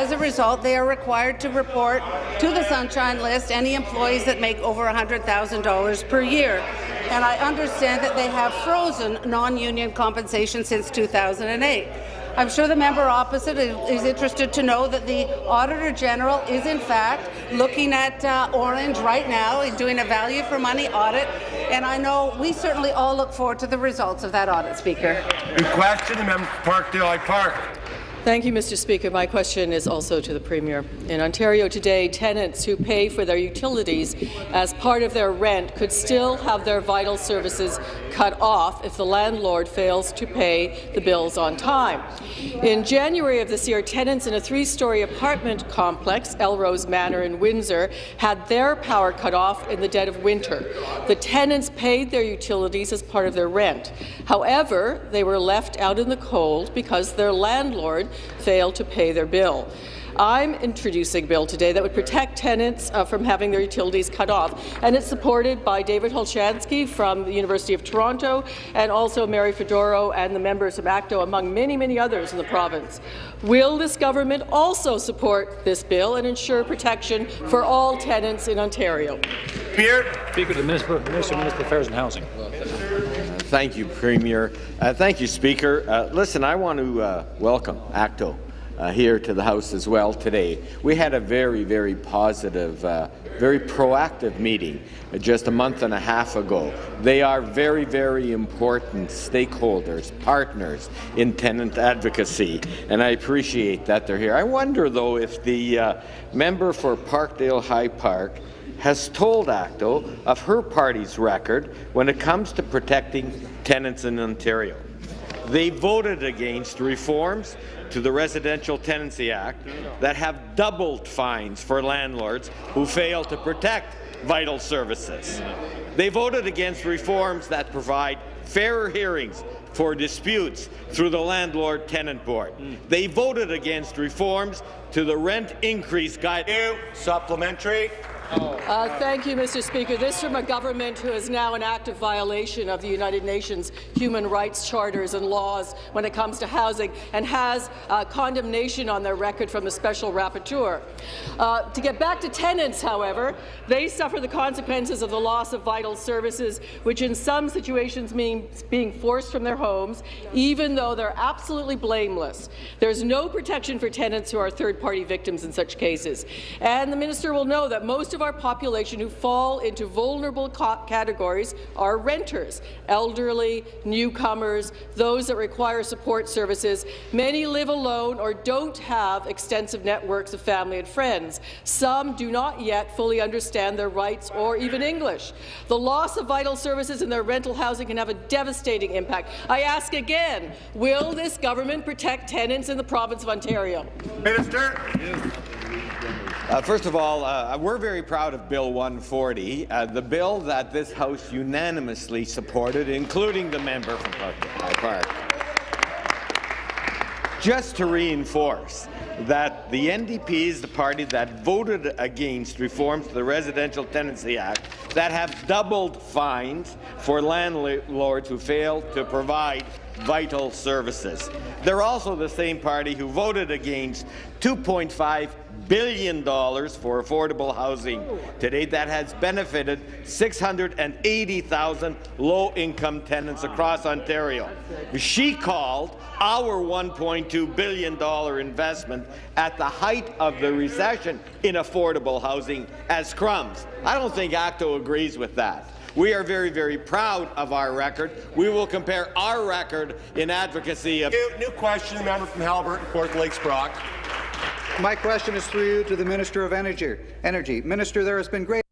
As a result, they are required to report to the Sunshine List any employees that make over $100,000 per year. And I understand that they have frozen non-union compensation since 2008. I'm sure the member opposite is interested to know that the Auditor General is in fact looking at Orange right now and doing a value for money audit, and I know we certainly all look forward to the results of that audit, Speaker. New question, the member for Parkdale High Park. Thank you, Mr. Speaker. My question is also to the Premier. In Ontario today, tenants who pay for their utilities as part of their rent could still have their vital services cut off if the landlord fails to pay the bills on time. In January of this year, tenants in a 3-story apartment complex, Elrose Manor in Windsor, had their power cut off in the dead of winter. The tenants paid their utilities as part of their rent. However, they were left out in the cold because their landlord failed to pay their bill. I'm introducing a bill today that would protect tenants from having their utilities cut off, and it's supported by David Holshansky from the University of Toronto and also Mary Fedoro and the members of ACTO, among many, many others in the province. Will this government also support this bill and ensure protection for all tenants in Ontario? Speaker, the Minister of Affairs and Housing. Thank you, Premier. Thank you, Speaker. Listen, I want to welcome ACTO here to the House as well today. We had a very, very positive, very proactive meeting just a month and a half ago. They are very, very important stakeholders, partners in tenant advocacy, and I appreciate that they're here. I wonder, though, if the member for Parkdale High Park has told ACTO of her party's record when it comes to protecting tenants in Ontario. They voted against reforms to the Residential Tenancy Act that have doubled fines for landlords who fail to protect vital services. They voted against reforms that provide fairer hearings for disputes through the Landlord-Tenant Board. They voted against reforms to the rent increase guide. Supplementary. Thank you, Mr. Speaker. This from a government who is now in active violation of the United Nations human rights charters and laws when it comes to housing, and has condemnation on their record from the Special Rapporteur. To get back to tenants, however, they suffer the consequences of the loss of vital services, which in some situations means being forced from their homes, even though they're absolutely blameless. There's no protection for tenants who are third-party victims in such cases. And the minister will know that most of our population who fall into vulnerable categories are renters, elderly, newcomers, those that require support services. Many live alone or don't have extensive networks of family and friends. Some do not yet fully understand their rights or even English. The loss of vital services in their rental housing can have a devastating impact. I ask again, will this government protect tenants in the province of Ontario? Minister. First of all, we're very proud of Bill 140, the bill that this House unanimously supported, including the member from Parkdale Park. Just to reinforce that the NDP is the party that voted against reforms to the Residential Tenancy Act that have doubled fines for landlords who fail to provide vital services. They're also the same party who voted against $2.5 billion for affordable housing today that has benefited 680,000 low-income tenants across Ontario. She called our $1.2 billion investment at the height of the recession in affordable housing as crumbs. I don't think ACTO agrees with that. We are very, very proud of our record. We will compare our record in advocacy of— New question, the member from Haliburton, Fort Lakes Brock. My question is through you to the Minister of Energy. Minister, there has been great